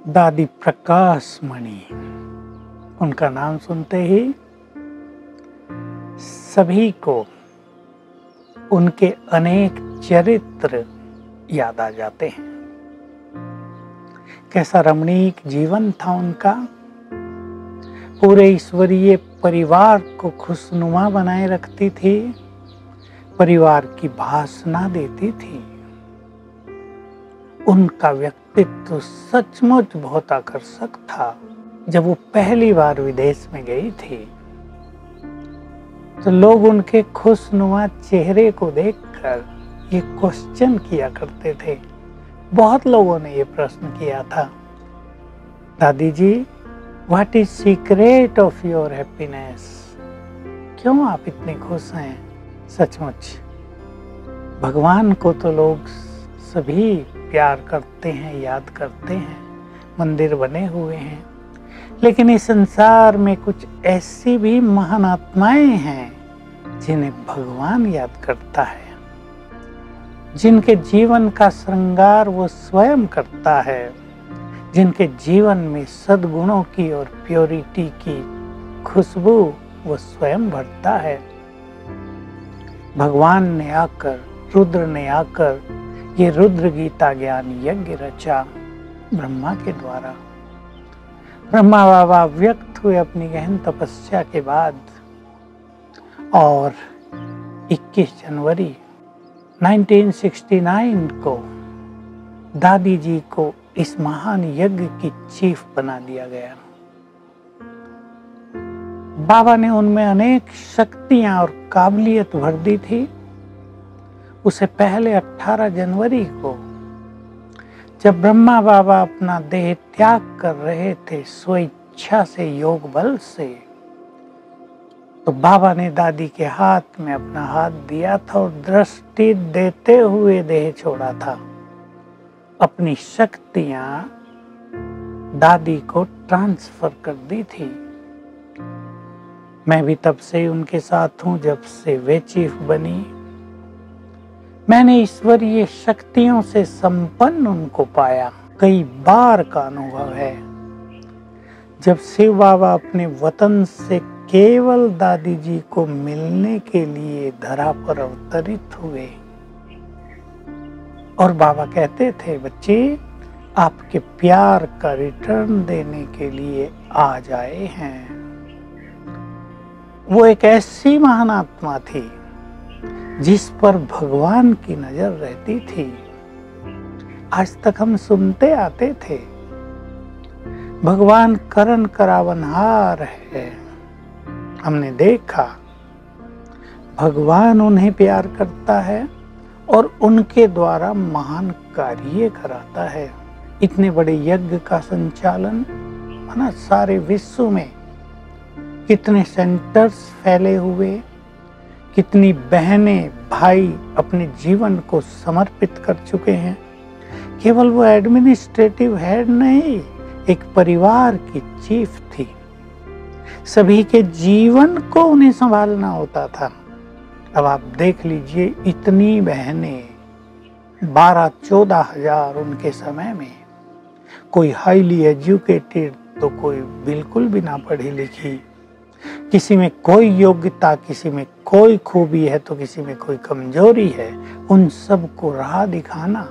दादी प्रकाश मणि, उनका नाम सुनते ही सभी को उनके अनेक चरित्र याद आ जाते हैं। कैसा रमणीक जीवन था उनका। पूरे ईश्वरीय परिवार को खुशनुमा बनाए रखती थी, परिवार की भासना देती थी। उनका व्यक्तित्व सचमुच बहुत आकर्षक था। जब वो पहली बार विदेश में गई थी तो लोग उनके खुशनुमा चेहरे को देखकर ये क्वेश्चन किया करते थे। बहुत लोगों ने ये प्रश्न किया था, दादी जी, what is secret of your happiness? क्यों आप इतने खुश हैं? सचमुच भगवान को तो लोग सभी प्यार करते हैं, याद करते हैं, मंदिर बने हुए हैं, लेकिन इस संसार में कुछ ऐसी भी महान आत्माएं हैं जिन्हें भगवान याद करता है, जिनके जीवन का श्रृंगार वो स्वयं करता है, जिनके जीवन में सद्गुणों की और प्योरिटी की खुशबू वो स्वयं भरता है। भगवान ने आकर, रुद्र ने आकर ये रुद्र गीता ज्ञान यज्ञ रचा ब्रह्मा के द्वारा। ब्रह्मा बाबा व्यक्त हुए अपनी गहन तपस्या के बाद और 21 जनवरी 1969 को दादी जी को इस महान यज्ञ की चीफ बना दिया गया। बाबा ने उनमें अनेक शक्तियां और काबिलियत भर दी थी। उससे पहले 18 जनवरी को जब ब्रह्मा बाबा अपना देह त्याग कर रहे थे स्वेच्छा से, योग बल से, तो बाबा ने दादी के हाथ में अपना हाथ दिया था और दृष्टि देते हुए देह छोड़ा था। अपनी शक्तियां दादी को ट्रांसफर कर दी थी। मैं भी तब से उनके साथ हूं, जब से वे चीफ बनी। मैंने ईश्वरीय शक्तियों से संपन्न उनको पाया। कई बार का अनुभव है जब शिव बाबा अपने वतन से केवल दादी जी को मिलने के लिए धरा पर अवतरित हुए और बाबा कहते थे, बच्चे आपके प्यार का रिटर्न देने के लिए आज आए हैं। वो एक ऐसी महान आत्मा थी जिस पर भगवान की नजर रहती थी। आज तक हम सुनते आते थे, भगवान करण करावनहार है। हमने देखा भगवान उन्हें प्यार करता है और उनके द्वारा महान कार्य कराता है। इतने बड़े यज्ञ का संचालन ना, सारे विश्व में कितने सेंटर्स फैले हुए, कितनी बहनें भाई अपने जीवन को समर्पित कर चुके हैं। केवल वो एडमिनिस्ट्रेटिव हेड नहीं, एक परिवार की चीफ थी। सभी के जीवन को उन्हें संभालना होता था। अब आप देख लीजिए, इतनी बहनें, 12-14 हजार उनके समय में। कोई हाईली एजुकेटेड तो कोई बिल्कुल भी ना पढ़ी लिखी, किसी में कोई योग्यता, किसी में कोई खूबी है तो किसी में कोई कमजोरी है। उन सब को राह दिखाना,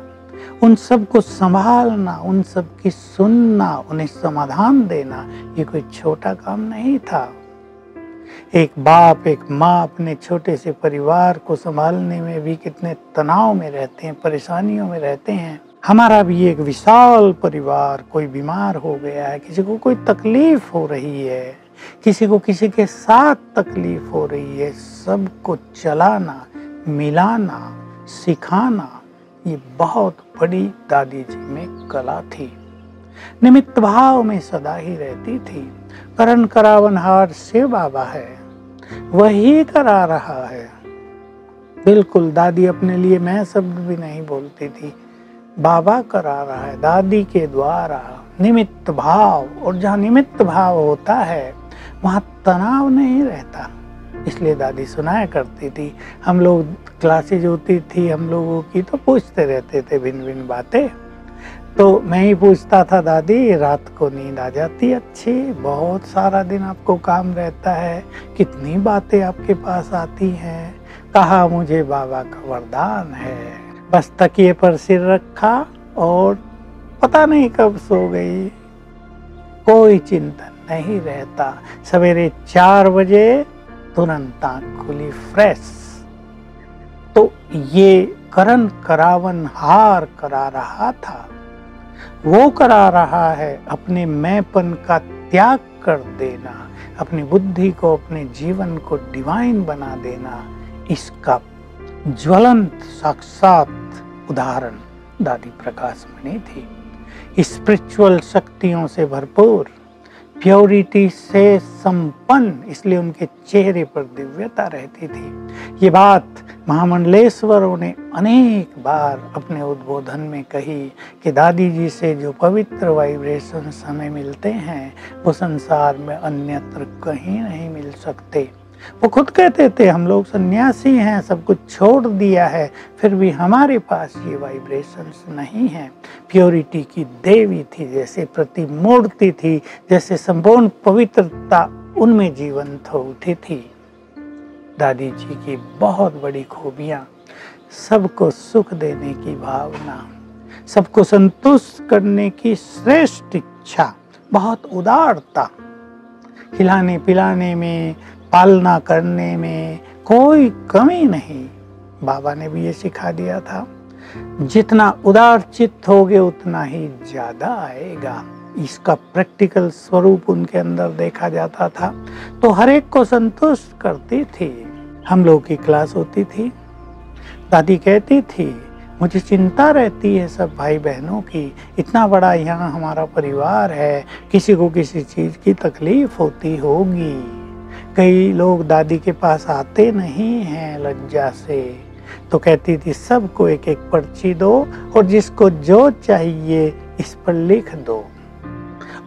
उन सब को संभालना, उन सब की सुनना, उन्हें समाधान देना, ये कोई छोटा काम नहीं था। एक बाप, एक माँ अपने छोटे से परिवार को संभालने में भी कितने तनाव में रहते हैं, परेशानियों में रहते हैं। हमारा भी एक विशाल परिवार, कोई बीमार हो गया है, किसी को कोई तकलीफ हो रही है, किसी को किसी के साथ तकलीफ हो रही है, सबको चलाना, मिलाना, सिखाना, ये बहुत बड़ी दादी जी में कला थी। निमित्त भाव में सदा ही रहती थी। करण करावनहार शिव बाबा है, वही करा रहा है। बिल्कुल दादी अपने लिए मैं शब्द भी नहीं बोलती थी, बाबा करा रहा है दादी के द्वारा। निमित्त भाव, और जहाँ निमित्त भाव होता है वहाँ तनाव नहीं रहता। इसलिए दादी सुनाया करती थी। हम लोग क्लासेज होती थी हम लोगों की, तो पूछते रहते थे भिन्न भिन्न बातें। तो मैं ही पूछता था, दादी रात को नींद आ जाती अच्छी, बहुत सारा दिन आपको काम रहता है, कितनी बातें आपके पास आती हैं। कहा मुझे बाबा का वरदान है, बस तकिए पर सिर रखा और पता नहीं कब सो गई, कोई चिंतन नहीं रहता। सवेरे 4 बजे तुरंत आँख खुली फ्रेश। तो ये करण करावन हार करा रहा था, वो करा रहा है अपने मैंपन का त्याग कर देना, अपनी बुद्धि को, अपने जीवन को डिवाइन बना देना। इसका ज्वलंत साक्षात उदाहरण दादी प्रकाश मणि थी। स्पिरिचुअल शक्तियों से भरपूर, प्योरिटी से संपन्न, इसलिए उनके चेहरे पर दिव्यता रहती थी। ये बात महामंडलेश्वरों ने अनेक बार अपने उद्बोधन में कही कि दादी जी से जो पवित्र वाइब्रेशंस हमें मिलते हैं वो संसार में अन्यत्र कहीं नहीं मिल सकते। वो खुद कहते थे हम लोग सन्यासी हैं, सब कुछ छोड़ दिया है, फिर भी हमारे पास ये वाइब्रेशंस नहीं है। प्योरिटी की देवी थी, जैसे प्रतिमूर्ति थी, जैसे संपूर्ण पवित्रता उनमें जीवंत हो उठी थी। दादी जी की बहुत बड़ी खूबियाँ, सबको सुख देने की भावना, सबको संतुष्ट करने की श्रेष्ठ इच्छा, बहुत उदारता, खिलाने पिलाने में, पालना करने में कोई कमी नहीं। बाबा ने भी ये सिखा दिया था, जितना उदार चित्त होगे उतना ही ज्यादा आएगा। इसका प्रैक्टिकल स्वरूप उनके अंदर देखा जाता था। तो हर एक को संतुष्ट करती थी। हम लोग की क्लास होती थी, दादी कहती थी मुझे चिंता रहती है सब भाई बहनों की, इतना बड़ा यहाँ हमारा परिवार है, किसी को किसी चीज की तकलीफ होती होगी। कई लोग दादी के पास आते नहीं हैं लज्जा से, तो कहती थी सबको एक एक पर्ची दो और जिसको जो चाहिए इस पर लिख दो।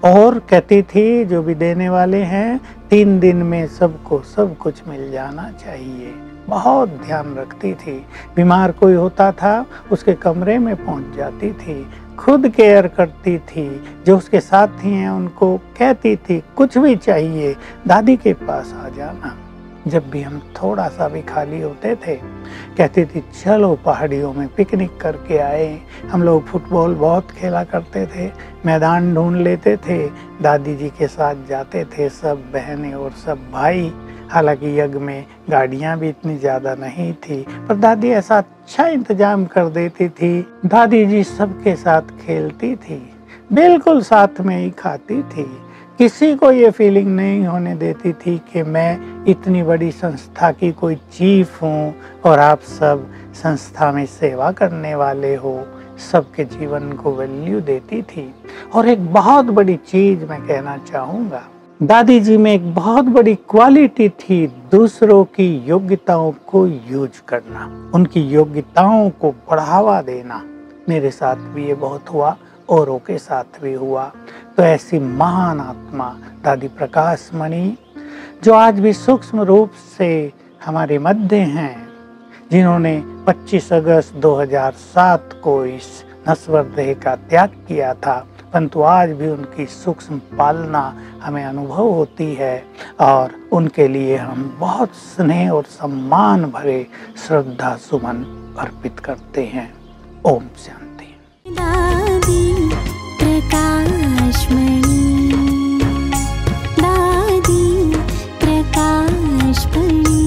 और कहती थी जो भी देने वाले हैं 3 दिन में सबको सब कुछ मिल जाना चाहिए। बहुत ध्यान रखती थी। बीमार कोई होता था उसके कमरे में पहुंच जाती थी, खुद केयर करती थी। जो उसके साथी हैं उनको कहती थी कुछ भी चाहिए दादी के पास आ जाना। जब भी हम थोड़ा सा भी खाली होते थे कहती थी चलो पहाड़ियों में पिकनिक करके आए। हम लोग फुटबॉल बहुत खेला करते थे, मैदान ढूंढ लेते थे, दादी जी के साथ जाते थे सब बहनें और सब भाई। हालांकि यज्ञ में गाड़ियां भी इतनी ज़्यादा नहीं थी, पर दादी ऐसा अच्छा इंतजाम कर देती थी। दादी जी सबके साथ खेलती थी, बिल्कुल साथ में ही खाती थी। किसी को ये फीलिंग नहीं होने देती थी कि मैं इतनी बड़ी संस्था की कोई चीफ हूँ और आप सब संस्था में सेवा करने वाले हो। सबके जीवन को वैल्यू देती थी। और एक बहुत बड़ी चीज मैं कहना चाहूँगा, दादी जी में एक बहुत बड़ी क्वालिटी थी दूसरों की योग्यताओं को यूज करना, उनकी योग्यताओं को बढ़ावा देना। मेरे साथ भी ये बहुत हुआ, औरों के साथ भी हुआ। तो ऐसी महान आत्मा दादी प्रकाश मणि जो आज भी सूक्ष्म रूप से हमारे मध्य हैं, जिन्होंने 25 अगस्त 2007 को इस नश्वर देह का त्याग किया था, परंतु आज भी उनकी सूक्ष्म पालना हमें अनुभव होती है और उनके लिए हम बहुत स्नेह और सम्मान भरे श्रद्धा सुमन अर्पित करते हैं। ओम शांति। दादी प्रकाश मणि, दादी प्रकाश मणि।